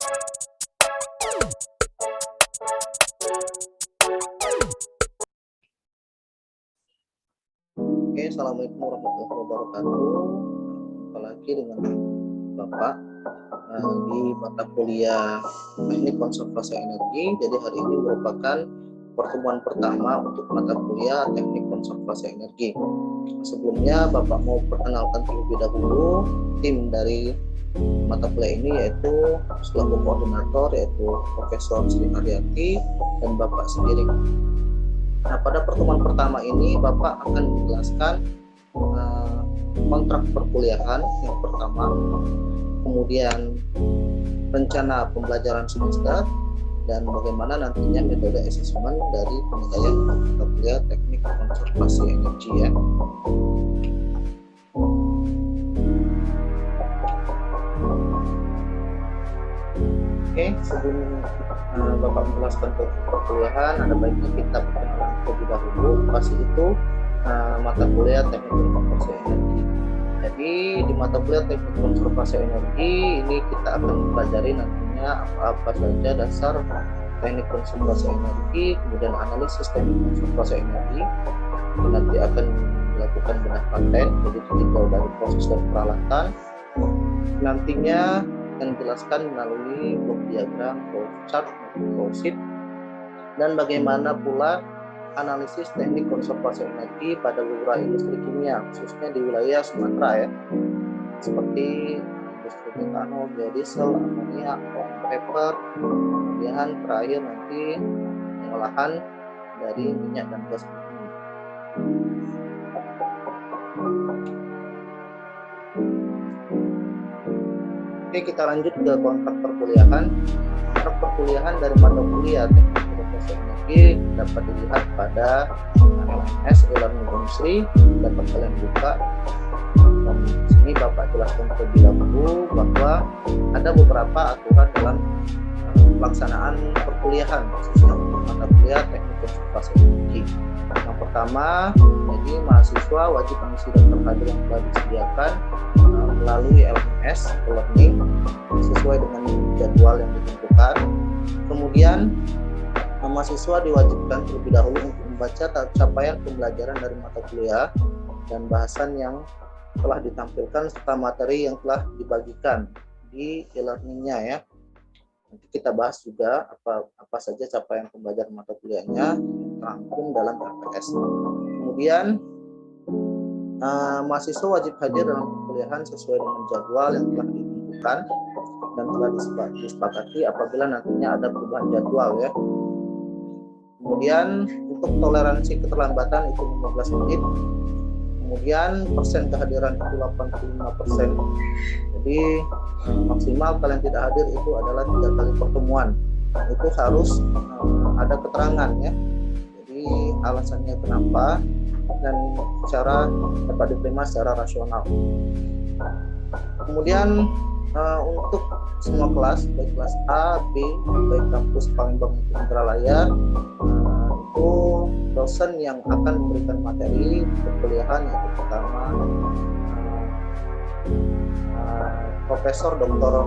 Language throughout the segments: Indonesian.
Oke, assalamualaikum warahmatullahi wabarakatuh. Apalagi dengan Bapak di mata kuliah Teknik Konservasi Energi. Jadi hari ini merupakan pertemuan pertama untuk mata kuliah Teknik Konservasi Energi. Sebelumnya Bapak mau perkenalkan terlebih dahulu tim dari mata kuliah ini, yaitu selaku koordinator yaitu Profesor Sri Haryati dan Bapak sendiri. Nah, pada pertemuan pertama ini Bapak akan menjelaskan kontrak perkuliahan yang pertama, kemudian rencana pembelajaran semester, dan bagaimana nantinya metode asesmen dari penilaian mata kuliah Teknik Konservasi Energi ya. Oke, sebelum Bapak menjelaskan perkuliahan, ada baiknya kita perkenalan terlebih dahulu apa sih itu mata kuliah Teknik Konservasi Energi. Jadi di mata kuliah Teknik Konservasi Energi ini kita akan mempelajari nantinya apa saja dasar teknik konservasi energi, kemudian analisis teknik konservasi energi, nanti akan dilakukan bedah paten, jadi titikal dari proses dan peralatan. Nantinya akan dijelaskan melalui blok diagram, flowchart, flowsheet, dan bagaimana pula analisis teknik konservasi energi pada beberapa industri kimia, khususnya di wilayah Sumatera ya, seperti industri metanol, biodiesel, amonia, paper, kemudian terakhir nanti pengolahan dari minyak dan gas bumi. Oke, kita lanjut ke kontrak perkuliahan. Kontrak perkuliahan dari mata kuliah Teknik Konservasi Energi dapat dilihat pada LMS e-learning industri, dapat kalian buka. Dan di sini Bapak jelaskan terlebih dahulu bahwa ada beberapa aturan dalam pelaksanaan perkuliahan, khususnya untuk mata kuliah Teknik Konservasi Energi. Yang pertama, jadi mahasiswa wajib mengisi daftar hadir yang telah disediakan melalui LMS e-learning sesuai dengan jadwal yang ditentukan. Kemudian mahasiswa diwajibkan terlebih dahulu untuk membaca capaian pembelajaran dari mata kuliah dan bahasan yang telah ditampilkan serta materi yang telah dibagikan di e-learningnya ya. Nanti kita bahas juga apa saja capaian pembelajaran mata kuliahnya yang terangkum dalam RPS. Kemudian mahasiswa wajib hadir dalam perkuliahan sesuai dengan jadwal yang telah ditentukan dan telah disepakati apabila nantinya ada perubahan jadwal ya. Kemudian untuk toleransi keterlambatan itu 15 menit. Kemudian persen kehadiran itu 85%. Jadi maksimal kalian tidak hadir itu adalah 3 kali pertemuan. Itu harus ada keterangan ya. Jadi alasannya kenapa dan secara dapat diterima secara rasional. Kemudian untuk semua kelas, baik kelas A, B, baik kampus Palembang maupun Indralaya, itu dosen yang akan memberikan materi perkuliahan yang pertama Profesor Dr.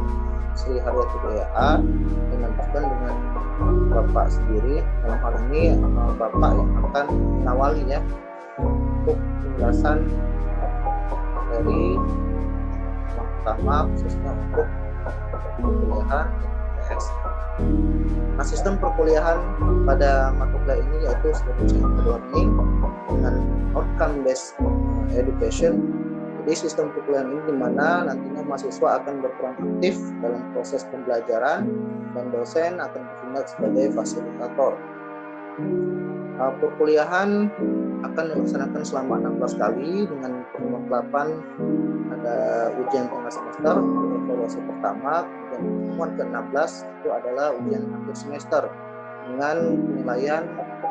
Sri Haryati DA, dilanjutkan dengan Bapak sendiri. Dalam hal ini Bapak yang akan mengawali ya untuk penjelasan materi yang pertama khususnya untuk perkuliahan TS. Nah, sistem perkuliahan pada mata kuliah ini yaitu student-centered learning dengan outcome based education. Jadi sistem perkuliahan ini di mana nantinya mahasiswa akan berperan aktif dalam proses pembelajaran dan dosen akan bertindak sebagai fasilitator. Perkuliahan akan dilaksanakan selama 16 kali dengan pertemuan 8 ada ujian tengah semester, evaluasi pertama, kemudian pertemuan ke-16 itu adalah ujian akhir semester dengan penilaian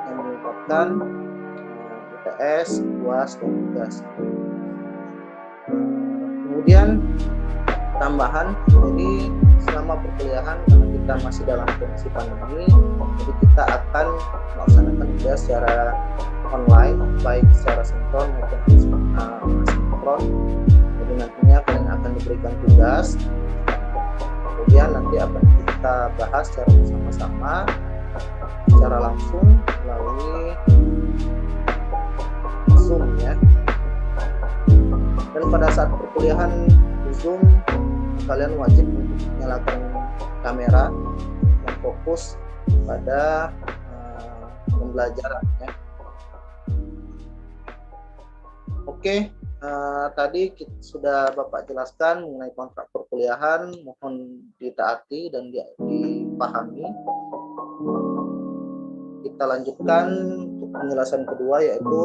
yang melibatkan UTS, UAS, dan tugas. Kemudian tambahan, jadi selama perkuliahan karena kita masih dalam kondisi pandemi, jadi kita akan melaksanakan juga secara online, baik secara sinkron maupun asinkron. Jadi nantinya kalian akan diberikan tugas, kemudian nanti akan kita kita bahas secara bersama-sama secara langsung melalui Zoom ya. Dan pada saat perkuliahan di Zoom, kalian wajib untuk menyalakan kamera dan fokus pada pembelajaran ya. Oke, tadi sudah Bapak jelaskan mengenai kontrak perkuliahan, mohon ditaati dan dipahami. Kita lanjutkan untuk penjelasan kedua, yaitu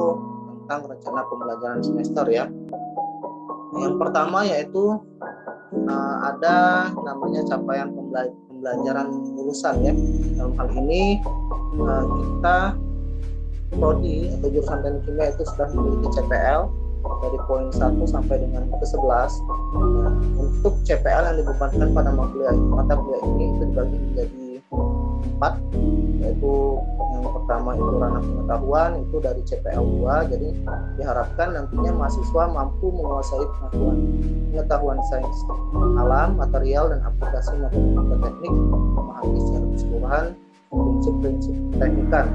tentang rencana pembelajaran semester ya. Yang pertama yaitu ada namanya capaian pembelajaran lulusan ya. Dalam hal ini kita prodi atau jurusan teknik kimia itu sudah memiliki CPL dari poin 1 sampai dengan ke 11. Nah, untuk CPL yang dibebankan pada mata kuliah ini itu dibagi menjadi 4, yaitu yang pertama itu ranah pengetahuan, itu dari CPL 2. Jadi diharapkan nantinya mahasiswa mampu menguasai pengetahuan sains alam, material, dan aplikasi matematika teknik, memahami secara keseluruhan prinsip-prinsip teknikan.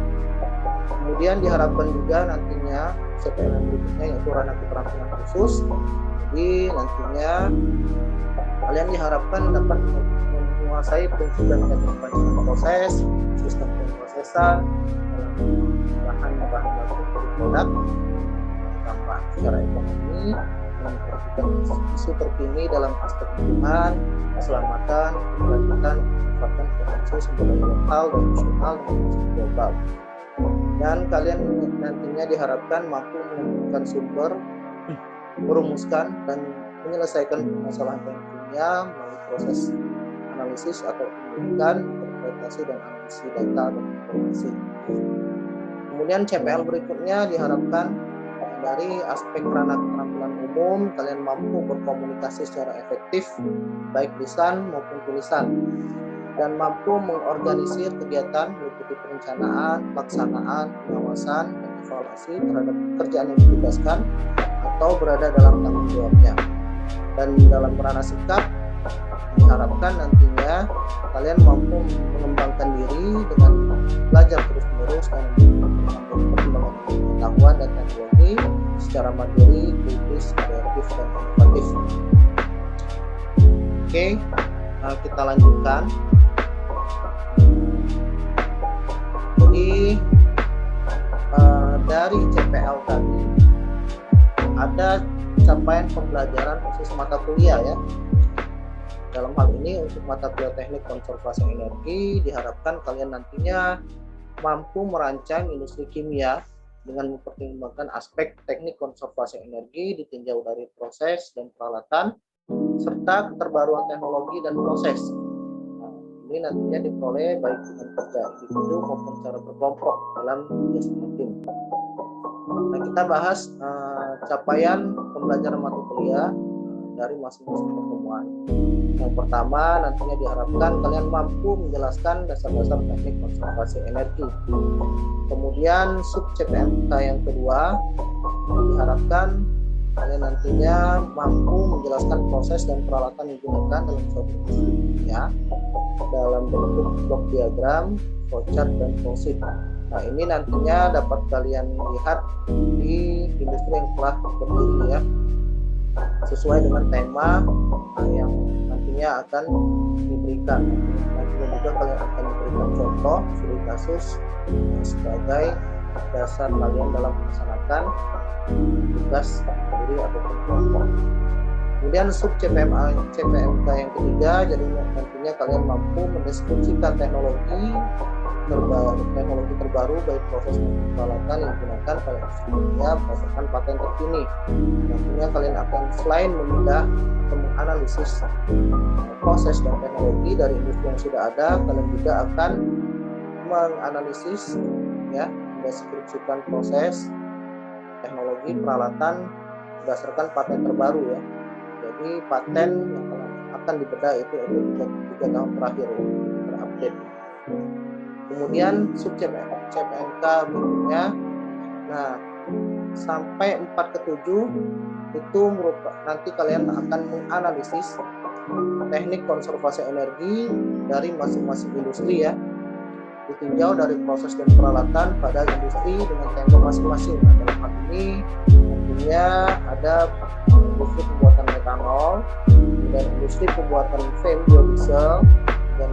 Kemudian diharapkan juga nantinya CPL yang berikutnya yaitu ranah keterampilan khusus. Jadi nantinya kalian diharapkan dapat menguasai prinsip dan teknik perancangan proses, sistem pemrosesan, bahan baku produk, dampak secara ekonomi, memperhatikan isu terkini dalam aspek lingkungan, keselamatan, kelanjutan, memanfaatkan potensi sumber daya lokal dan nasional dan global. Dan kalian nantinya diharapkan mampu menemukan sumber, merumuskan dan menyelesaikan permasalahan teknik kimia melalui proses analisis atau penyelidikan, interpretasi dan analisis data dan informasi. Kemudian CPL berikutnya diharapkan dari aspek ranah keterampilan umum, kalian mampu berkomunikasi secara efektif baik lisan maupun tulisan, dan mampu mengorganisir kegiatan meliputi perencanaan, pelaksanaan, pengawasan, dan evaluasi terhadap pekerjaan yang ditugaskan atau berada dalam tanggung jawabnya. Dan dalam ranah sikap diharapkan nantinya kalian mampu mengembangkan diri dengan belajar terus-menerus dan perkembangan pengetahuan dan teknologi secara mandiri, kritis, kreatif, dan inovatif. Oke, kita lanjutkan. Jadi dari CPL tadi ada capaian pembelajaran khusus mata kuliah ya. Dalam hal ini untuk mata kuliah teknik konservasi energi diharapkan kalian nantinya mampu merancang industri kimia dengan mempertimbangkan aspek teknik konservasi energi ditinjau dari proses dan peralatan serta keterbaruan teknologi dan proses. Ini nantinya diperoleh baik dengan kerja individu maupun secara berkelompok dalam kerjasama tim. Nah, kita bahas capaian pembelajaran mata kuliah dari masing-masing pertemuan. Yang pertama nantinya diharapkan kalian mampu menjelaskan dasar-dasar teknik konservasi energi. Kemudian sub CPMK yang kedua diharapkan kalian nantinya mampu menjelaskan proses dan peralatan yang digunakan dalam suatu industri kimia dalam bentuk blok diagram, flowchart, dan flowsheet. Nah, ini nantinya dapat kalian lihat di industri yang telah berdiri ya, sesuai dengan tema yang nantinya akan diberikan. Nantinya juga kalian akan diberikan contoh studi kasus sebagai dasar kalian dalam melaksanakan tugas sendiri ataupun kelompok. Kemudian sub CPMK yang ketiga, jadi nantinya kalian mampu mendeskripsikan teknologi terbaru baik proses maupun peralatan yang digunakan pada industri berdasarkan paten terkini. Nantinya kalian akan selain memindah atau menganalisis proses dan teknologi dari industri yang sudah ada, kalian juga akan menganalisis ya, mendeskripsikan proses, teknologi, peralatan berdasarkan paten terbaru ya. Jadi paten yang akan dibedah itu 3 tahun terakhir ya, terupdate. Kemudian sub CPMK berikutnya, nah sampai 4 ke 7 itu merupakan nanti kalian akan menganalisis teknik konservasi energi dari masing-masing industri ya, ditinjau dari proses dan peralatan pada industri dengan tema masing-masing. Nah, dalam hal ini tentunya ada industri pembuatan metanol, dan industri pembuatan flame biodiesel, dan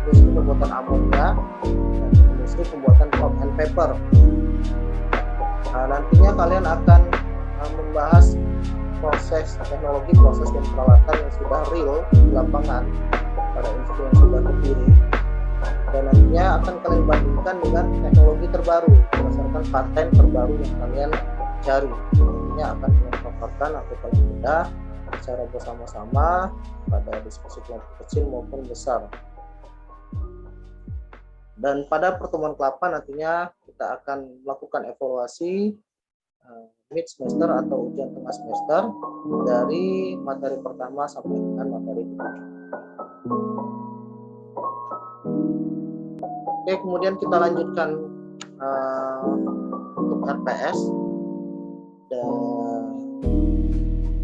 industri pembuatan amonia, dan industri pembuatan pulp and paper. Nah, nantinya kalian akan membahas proses teknologi, proses dan peralatan yang sudah real di lapangan pada industri yang sudah berdiri, dan nantinya akan kalian bandingkan dengan teknologi terbaru berdasarkan paten terbaru yang kalian cari. Nantinya akan kalian paparkan atau kalian bedah secara bersama-sama pada diskusi kelompok kecil maupun besar. Dan pada pertemuan ke-8 nantinya kita akan melakukan evaluasi mid semester atau ujian tengah semester dari materi pertama sampai dengan materi kedua. Oke, kemudian kita lanjutkan untuk RPS, dan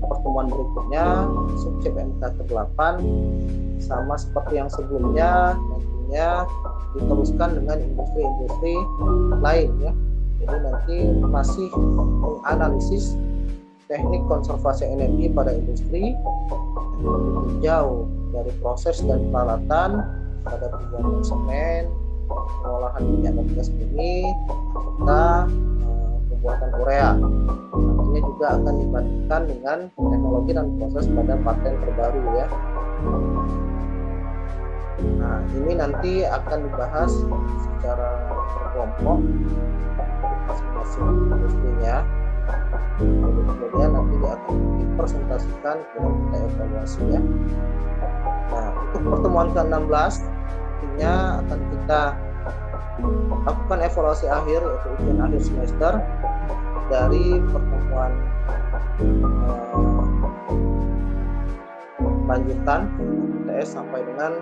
pertemuan berikutnya sub CPNK ke-8 sama seperti yang sebelumnya, nantinya diteruskan dengan industri-industri lain ya. Jadi nanti masih menganalisis teknik konservasi energi pada industri, meninjau dari proses dan peralatan pada pembuatan semen, pengolahan minyak dan gas bumi, serta pembuatan urea. Nantinya juga akan dibandingkan dengan teknologi dan proses pada paten terbaru ya. Nah, ini nanti akan dibahas secara berkelompok masing-masing industrinya. Kemudian nanti akan dipresentasikan dan kita evaluasi ya. Nah, untuk pertemuan ke-16 nantinya akan kita lakukan evaluasi akhir, yaitu ujian akhir semester dari pertemuan lanjutan TS sampai dengan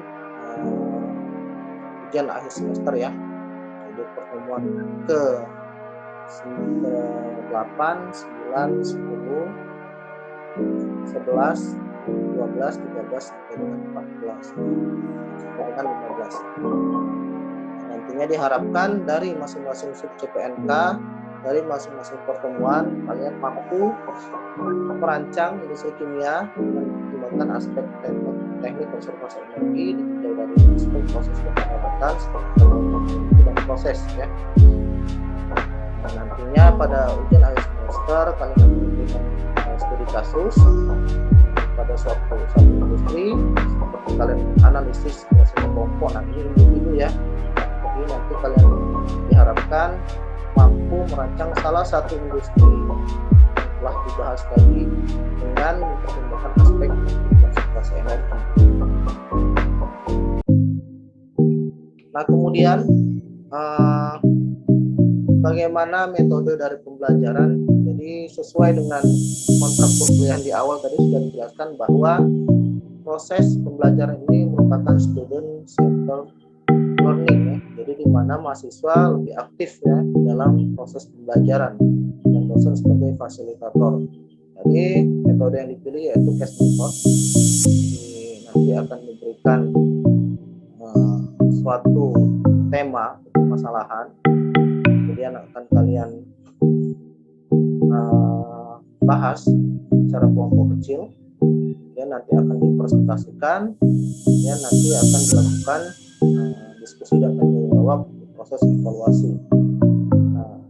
ujian akhir semester ya. Jadi pertemuan ke 8, 9, 10, 11, 12, 13 sampai dengan 14 sampai dengan 15. Nantinya diharapkan dari masing-masing sub CPNK, dari masing-masing pertemuan kalian mampu merancang industri kimia dengan menggunakan aspek teknik konservasi energi, ditinjau dari aspek proses dan peralatan dan proses ya. Nah, nantinya pada ujian akhir semester kalian akan memberikan studi kasus pada suatu industri, seperti kalian analisis proses kelompok, nah ini individu ya. Jadi nanti kalian diharapkan mampu merancang salah satu industri yang telah dibahas tadi dengan mempertimbangkan aspek konservasi energi. Nah, kemudian bagaimana metode dari pembelajaran? Jadi sesuai dengan kontrak perkuliahan di awal tadi sudah dijelaskan bahwa proses pembelajaran ini merupakan student centered learning ya. Jadi di mana mahasiswa lebih aktif ya dalam proses pembelajaran dan dosen sebagai fasilitator. Jadi metode yang dipilih yaitu case method. Jadi nanti akan diberikan suatu tema atau permasalahan, kemudian akan kalian bahas secara kelompok kecil, dan nanti akan dipresentasikan, dan nanti akan dilakukan diskusi dan tanya jawab proses evaluasi. Nah,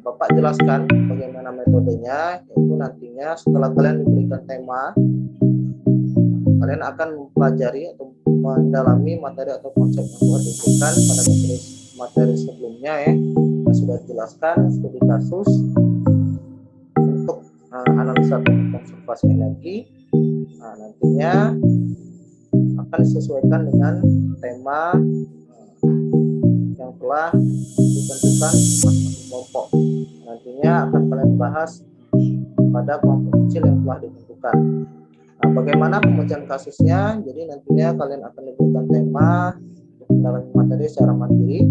Bapak jelaskan bagaimana metodenya, yaitu nantinya setelah kalian diberikan tema, kalian akan mempelajari atau mendalami materi atau konsep yang telah diberikan pada materi sebelumnya ya, yang sudah dijelaskan studi kasus untuk analisa teknik konservasi energi. Nah, nantinya akan disesuaikan dengan tema yang telah ditentukan masing-masing kelompok. Nantinya akan kalian bahas pada kelompok kecil yang telah ditentukan. Nah, bagaimana pemecahan kasusnya? Jadi nantinya kalian akan diberikan tema dalam materi secara mandiri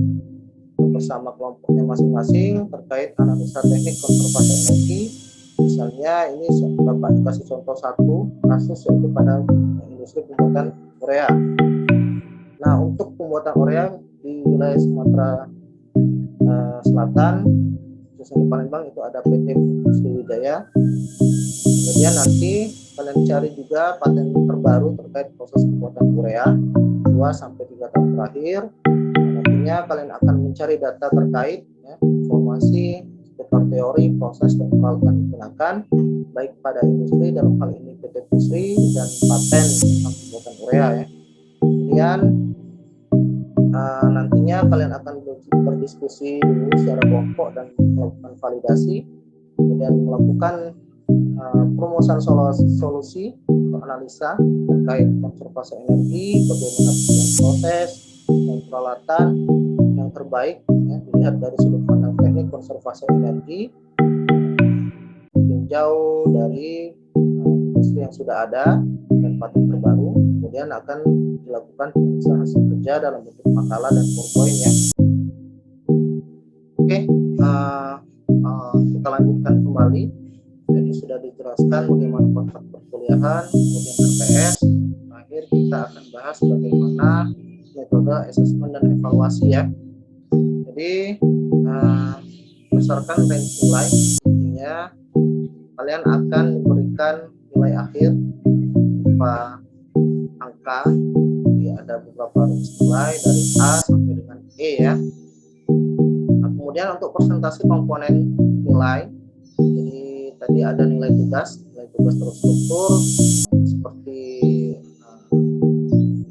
bersama kelompoknya masing-masing terkait analisa teknik konservasi energi. Misalnya ini Bapak kasih contoh satu kasus yaitu pada industri pembuatan urea. Nah, untuk pembuatan urea di wilayah Sumatera Selatan, khususnya di Palembang, itu ada PT Sriwijaya. Kemudian nanti kalian cari juga paten terbaru terkait proses pembuatan urea 2-3 tahun terakhir. Nantinya kalian akan mencari data terkait ya, informasi seputar teori, proses, dan peralatan digunakan baik pada industri, dalam hal ini PT Pusri, dan paten tentang pembuatan urea ya. Kemudian nantinya kalian akan berdiskusi dulu secara kelompok dan melakukan validasi, kemudian melakukan perumusan solusi atau analisa terkait konservasi energi, bagaimana pilihan proses dan peralatan yang terbaik ya, dilihat dari sudut pandang teknik konservasi energi, ditinjau dari industri yang sudah ada dan paten terbaru. Kemudian akan dilakukan pemeriksaan hasil kerja dalam bentuk makalah dan PowerPoint ya. Oke, kita lanjutkan kembali. Jadi sudah dijelaskan bagaimana kontrak perkuliahan, kemudian RPS. Terakhir kita akan bahas bagaimana metode asesmen dan evaluasi ya. Jadi berdasarkan range nilai, intinya kalian akan diberikan nilai akhir berupa angka. Jadi ada beberapa range nilai dari A sampai dengan E ya. Nah, kemudian untuk presentasi komponen nilai, jadi tadi ada nilai tugas terstruktur seperti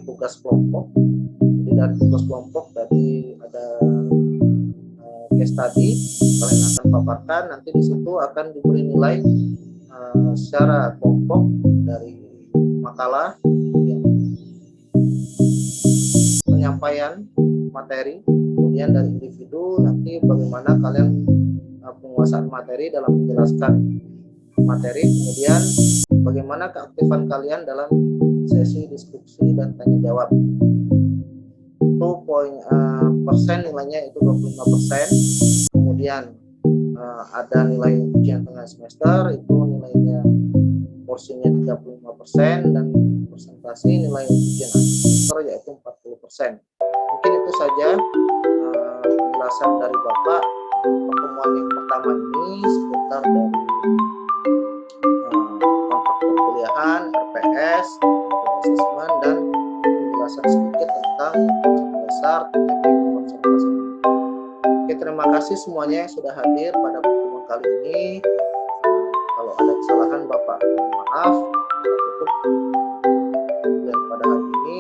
tugas kelompok. Jadi dari tugas kelompok tadi ada case study, kalian akan paparkan, nanti di situ akan diberi nilai secara kelompok dari makalah, kemudian penyampaian materi, kemudian dari individu nanti bagaimana kalian penguasaan materi dalam menjelaskan materi, kemudian bagaimana keaktifan kalian dalam sesi diskusi dan tanya jawab. Itu persen nilainya itu 25%. Kemudian ada nilai ujian tengah semester, itu nilainya porsinya 35%, dan presentasi nilai ujian akhir semester yaitu 40%. Mungkin itu saja penjelasan dari Bapak pertemuan yang pertama ini seputar dari kontrak perkuliahan, RPS, asesmen, dan penjelasan sedikit tentang dasar teknik konservasi. Oke, terima kasih semuanya yang sudah hadir pada pertemuan kali ini. Kalau ada kesalahan Bapak mohon maaf. Kita tutup pada hari ini.